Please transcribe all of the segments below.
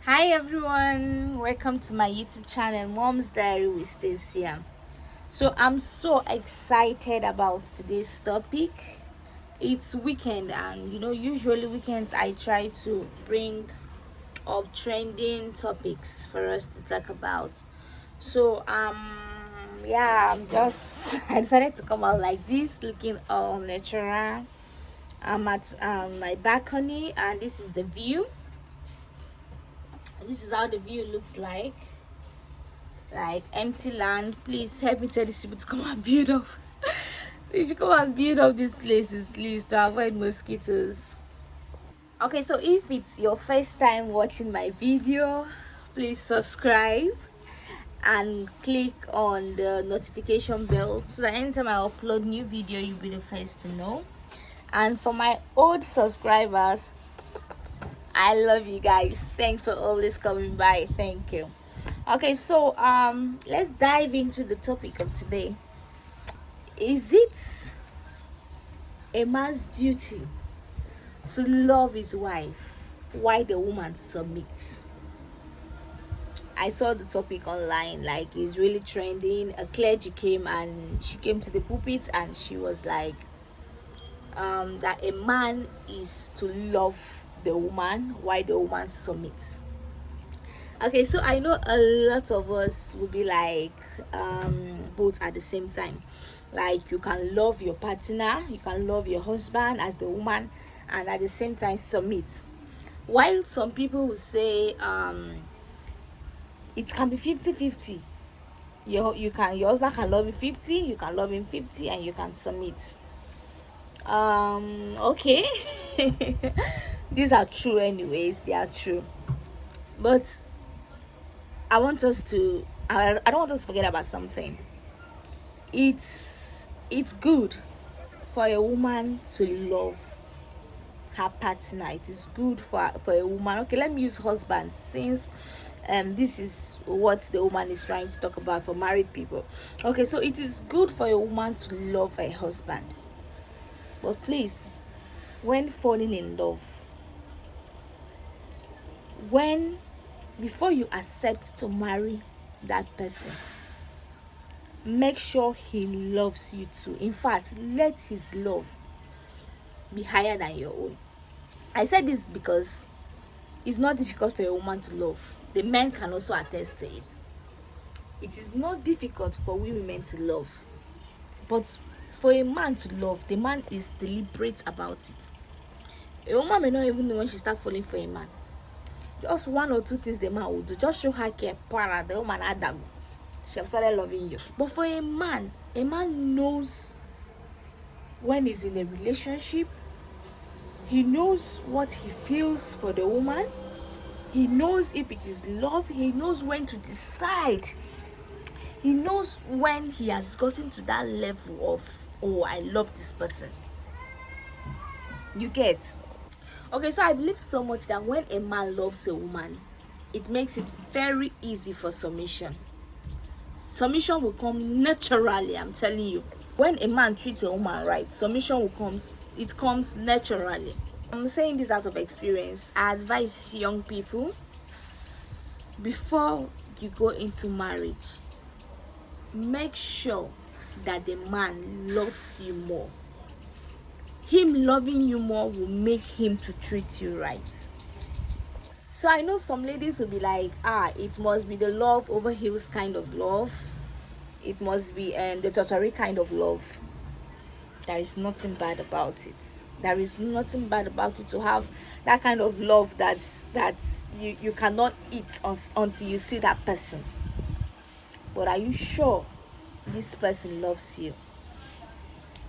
Hi everyone, welcome to my YouTube channel Mom's Diary with Stacia. So I'm so excited about today's topic. It's weekend, and usually weekends I try to bring up trending topics for us to talk about. So yeah, I'm just I decided to come out like this, looking all natural. I'm at my balcony, and this is the view. This is how the view looks like empty land. Please help me tell these people to come and build up. They should come and build up these places, please, to avoid mosquitoes. Okay, so if it's your first time watching my video, please subscribe and click on the notification bell so that anytime I upload new video, you'll be the first to know. And for my old subscribers, I love you guys. Thanks for always coming by. Thank you. Okay, so let's dive into the topic of today. Is it a man's duty to love his wife while the woman submits? I saw the topic online, like it's really trending. A clergy came and she came to the pulpit and she was like, that a man is to love the woman while the woman submits. Okay, so I know a lot of us will be like, both at the same time. Like, you can love your partner, you can love your husband as the woman, and at the same time submit. While some people will say, it can be 50-50. Your husband can love you 50, you can love him 50, and you can submit. Okay. These are true anyways, they are true. But I don't want us to forget about something. It's good for a woman to love her partner. It is good for a woman. Okay, let me use husband, since this is what the woman is trying to talk about for married people. Okay, so it is good for a woman to love her husband. But please, when falling in love, when before you accept to marry that person, make sure he loves you too. In fact, let his love be higher than your own. I said this because it's not difficult for a woman to love. The men can also attest to it. It is not difficult for we women to love, but for a man to love, the man is deliberate about it. A woman may not even know when she starts falling for a man. Just one or two things the man will do, just show her care, para the woman adago, she have started loving you. But for a man knows when he's in a relationship. He knows what he feels for the woman. He knows if it is love. He knows when to decide. He knows when he has gotten to that level of, oh, I love this person. You get? Okay, so I believe so much that when a man loves a woman, it makes it very easy for submission. Submission will come naturally, I'm telling you. When a man treats a woman right, submission will comes naturally. I'm saying this out of experience. I advise young people, before you go into marriage, make sure that the man loves you more. Him loving you more will make him to treat you right. So I know some ladies will be like, it must be the love over heels kind of love. It must be the totally kind of love. There is nothing bad about it. There is nothing bad about it to have that kind of love that you cannot eat until you see that person. But are you sure this person loves you?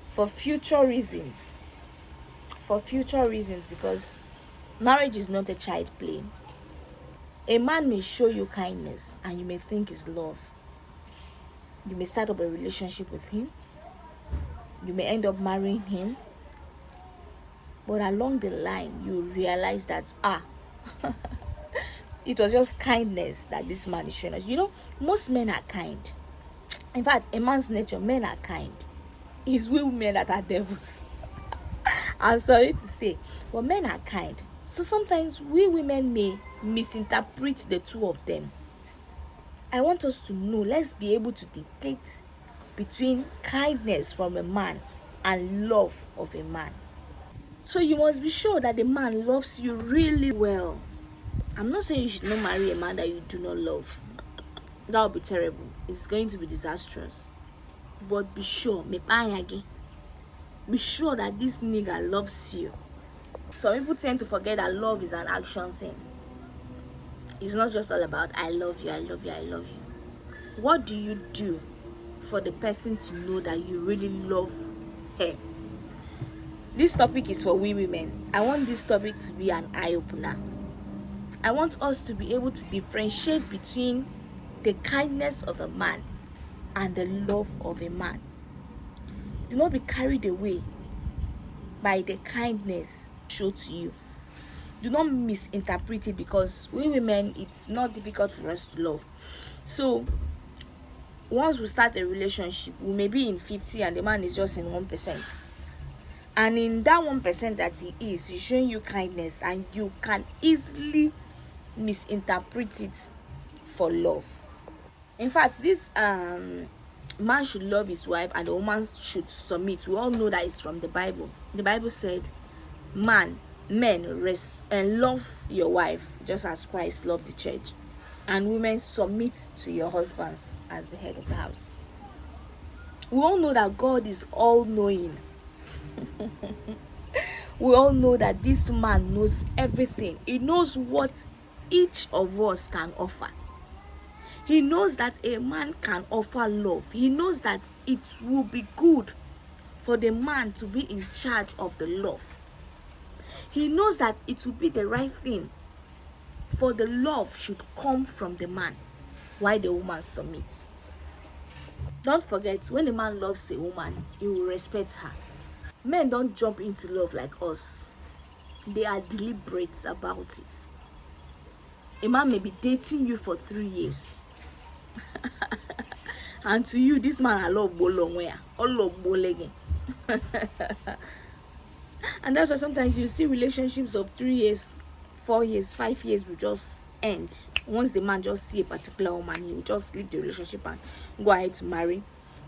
For future reasons, because marriage is not a child play. A man may show you kindness and you may think it's love. You may start up a relationship with him. You may end up marrying him. But along the line, you realize that, it was just kindness that this man is showing us. Most men are kind. In fact, a man's nature, men are kind. It's we women that are devils. I'm sorry to say, but men are kind. So sometimes we women may misinterpret the two of them. I want us to know, let's be able to dictate between kindness from a man and love of a man. So you must be sure that the man loves you really well. I'm not saying you should not marry a man that you do not love. That would be terrible. It's going to be disastrous. But be sure, me payage. Be sure that this nigga loves you. Some people tend to forget that love is an action thing. It's not just all about I love you, I love you, I love you. What do you do for the person to know that you really love her? This topic is for we women. I want this topic to be an eye opener. I want us to be able to differentiate between the kindness of a man and the love of a man. Do not be carried away by the kindness shown to you. Do not misinterpret it, because we women, it's not difficult for us to love. So once we start a relationship, we may be in 50 and the man is just in 1%. And in that 1% that he is, he's showing you kindness, and you can easily misinterpret it for love. In fact, this man should love his wife and the woman should submit. We all know that it's from the Bible. The Bible said, men rest and love your wife just as Christ loved the church, and women submit to your husbands as the head of the house. We all know that God is all knowing. We all know that this man knows everything. He knows what each of us can offer. He knows that a man can offer love. He knows that it will be good for the man to be in charge of the love. He knows that it will be the right thing for the love should come from the man while the woman submits. Don't forget, when a man loves a woman, he will respect her. Men don't jump into love like us. They are deliberate about it. A man may be dating you for 3 years. And to you, this man I love bolongwea, all love bolege. And that's why sometimes you see relationships of 3 years, 4 years, 5 years will just end. Once the man just see a particular woman, he will just leave the relationship and go ahead to marry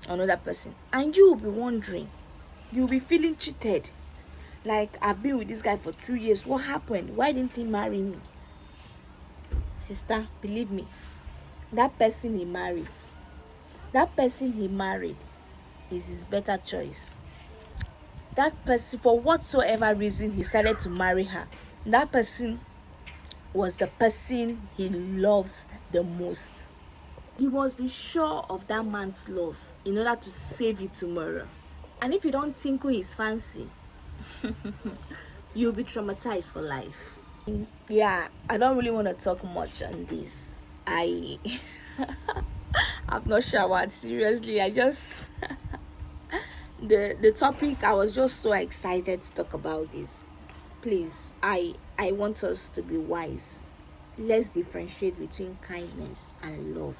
another person. And you will be wondering, you'll be feeling cheated. Like, I've been with this guy for 3 years. What happened? Why didn't he marry me? Sister, believe me, that person he marries, that person he married is his better choice. That person, for whatsoever reason he started to marry her, that person was the person he loves the most. You must be sure of that man's love in order to save you tomorrow. And if you don't tinkle his fancy, you'll be traumatized for life. Yeah, I don't really want to talk much on this. I've not showered, seriously. I just the topic, I was just so excited to talk about this. Please, I want us to be wise. Let's differentiate between kindness and love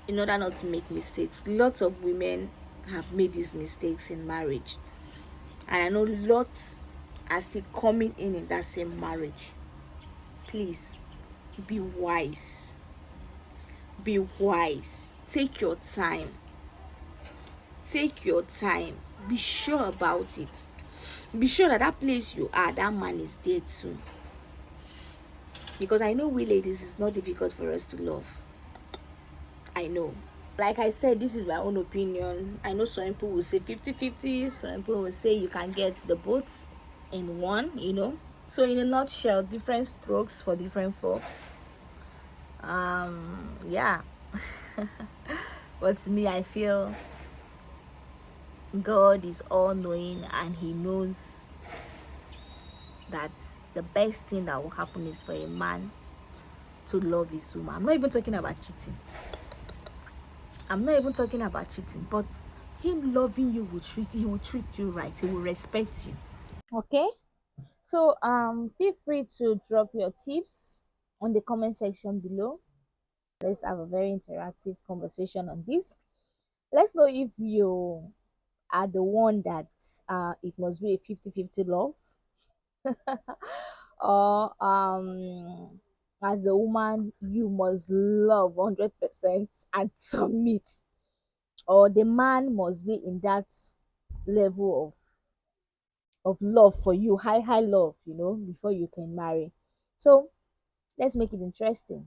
in order not to make mistakes. Lots of women have made these mistakes in marriage, and I know lots are still coming in that same marriage. Please be wise. Be wise. Take your time. Take your time. Be sure about it. Be sure that that place you are, that man is there too. Because I know we ladies, it's not difficult for us to love. I know. Like I said, this is my own opinion. I know some people will say 50-50. Some people will say you can get the both in one. So in a nutshell, different strokes for different folks. Yeah. But to me, I feel God is all knowing, and he knows that the best thing that will happen is for a man to love his woman. I'm not even talking about cheating. But him loving you he will treat you right. He will respect you. Okay? So feel free to drop your tips on the comment section below. Let's have a very interactive conversation on this. Let's know if you are the one that it must be a 50-50 love, or as a woman you must love 100% and submit, or the man must be in that level of love for you, high love, before you can marry. So let's make it interesting.